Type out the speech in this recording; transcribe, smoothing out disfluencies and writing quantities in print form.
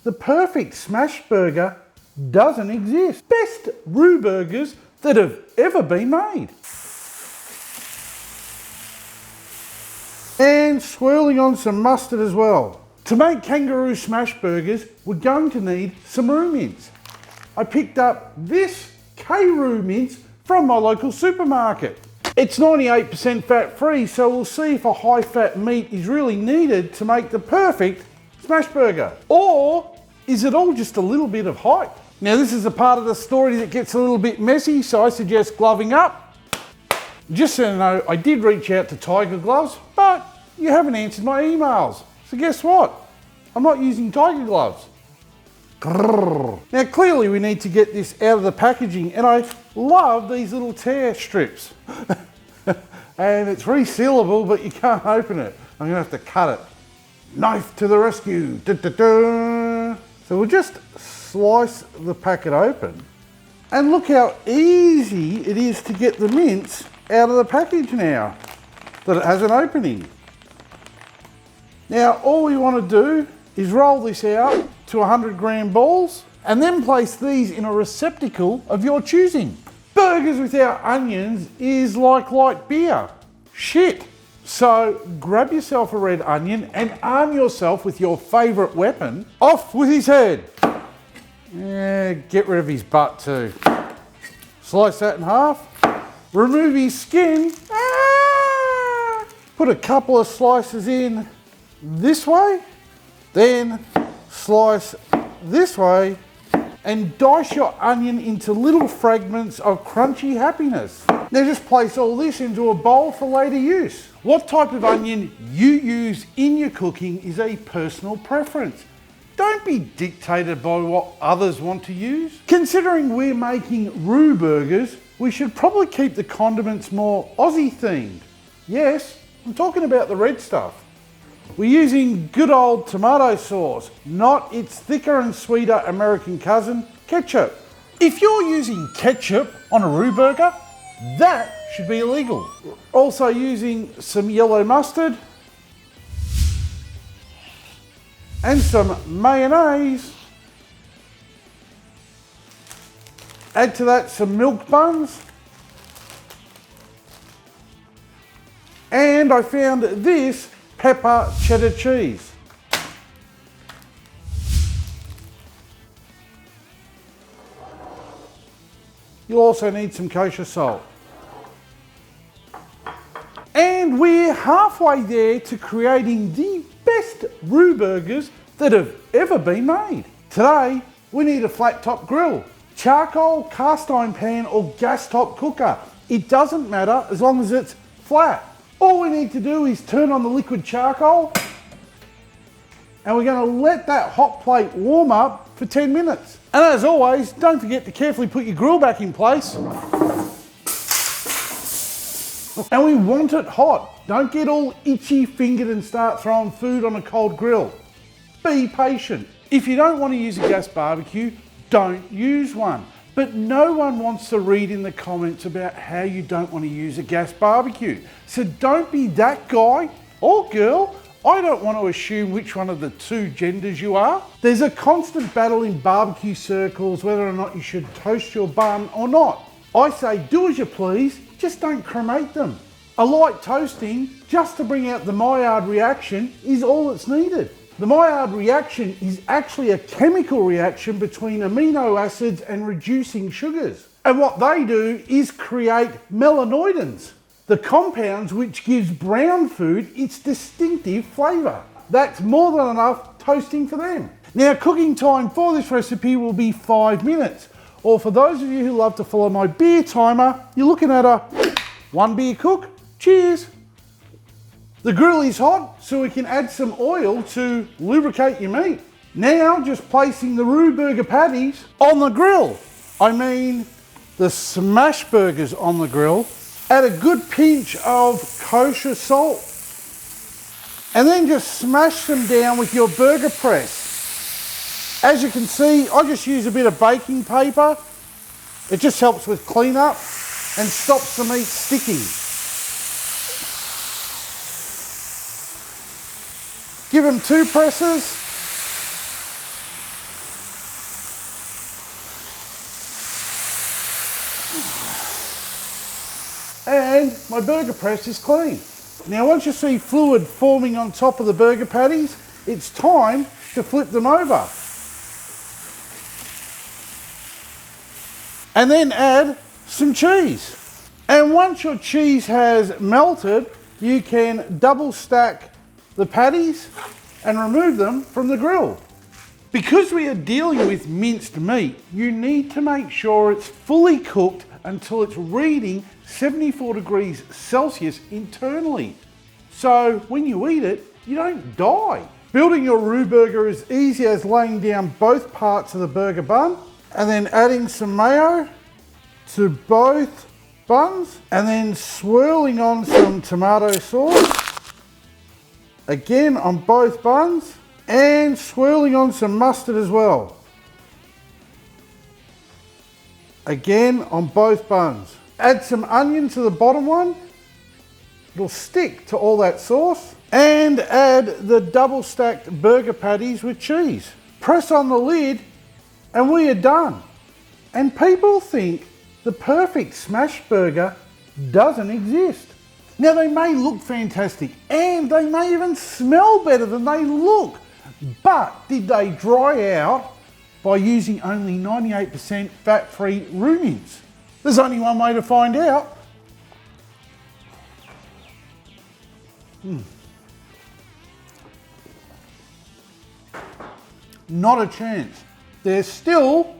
the perfect smash burger doesn't exist. Best roux burgers that have ever been made. And swirling on some mustard as well. To make Kangaroo smash burgers, we're going to need some roux mince. I picked up this K-roux mince from my local supermarket. It's 98% fat-free, so we'll see if a high-fat meat is really needed to make the perfect smash burger. Or is it all just a little bit of hype? Now this is a part of the story that gets a little bit messy, so I suggest gloving up. Just so you know, I did reach out to Tiger Gloves, but you haven't answered my emails. So guess what? I'm not using Tiger Gloves. Grrr. Now clearly we need to get this out of the packaging, and I love these little tear strips. And it's resealable, but you can't open it. I'm gonna have to cut it. Knife to the rescue. Da, da, da. So we'll just slice the packet open. And look how easy it is to get the mince out of the package now that it has an opening. Now all we want to do is roll this out to 100 gram balls and then place these in a receptacle of your choosing. Burgers without onions is like light beer. Shit. So grab yourself a red onion and arm yourself with your favourite weapon. Off with his head. Yeah, get rid of his butt too. Slice that in half. Remove his skin. Put a couple of slices in this way. Then slice this way and dice your onion into little fragments of crunchy happiness. Now just place all this into a bowl for later use. What type of onion you use in your cooking is a personal preference. Don't be dictated by what others want to use. Considering we're making roux burgers, we should probably keep the condiments more Aussie themed. Yes, I'm talking about the red stuff. We're using good old tomato sauce, not its thicker and sweeter American cousin, ketchup. If you're using ketchup on a roux burger, that should be illegal. We're also using some yellow mustard and some mayonnaise. Add to that some milk buns. And I found this pepper cheddar cheese. You'll also need some kosher salt. And we're halfway there to creating the best roux burgers that have ever been made. Today, we need a flat top grill, charcoal, cast iron pan or gas top cooker. It doesn't matter as long as it's flat. All we need to do is turn on the liquid charcoal and we're going to let that hot plate warm up for 10 minutes. And as always, don't forget to carefully put your grill back in place. And we want it hot. Don't get all itchy fingered and start throwing food on a cold grill. Be patient. If you don't want to use a gas barbecue, don't use one. But no one wants to read in the comments about how you don't want to use a gas barbecue. So don't be that guy or girl. I don't want to assume which one of the two genders you are. There's a constant battle in barbecue circles whether or not you should toast your bun or not. I say do as you please, just don't cremate them. A light toasting, just to bring out the Maillard reaction, is all that's needed. The Maillard reaction is actually a chemical reaction between amino acids and reducing sugars. And what they do is create melanoidins, the compounds which gives brown food its distinctive flavour. That's more than enough toasting for them. Now cooking time for this recipe will be 5 minutes. Or for those of you who love to follow my beer timer, you're looking at a 1 beer cook. Cheers! The grill is hot, so we can add some oil to lubricate your meat. Now just placing the roux burger patties on the grill. I mean the smash burgers on the grill. Add a good pinch of kosher salt. And then just smash them down with your burger press. As you can see, I just use a bit of baking paper. It just helps with cleanup and stops the meat sticking. Give them 2 presses And my burger press is clean. Now once you see fluid forming on top of the burger patties, it's time to flip them over. And then add some cheese. And once your cheese has melted, you can double stack the patties and remove them from the grill. Because we are dealing with minced meat, you need to make sure it's fully cooked until it's reading 74 degrees Celsius internally. So when you eat it, you don't die. Building your roux burger is easy as laying down both parts of the burger bun and then adding some mayo to both buns and then swirling on some tomato sauce, again on both buns, and swirling on some mustard as well, again on both buns. Add some onion to the bottom one, it'll stick to all that sauce, and add the double stacked burger patties with cheese. Press on the lid and we are done. And people think the perfect smash burger doesn't exist. Now they may look fantastic and they may even smell better than they look, but did they dry out by using only 98% fat-free roux mince? There's only one way to find out. Not a chance. They're still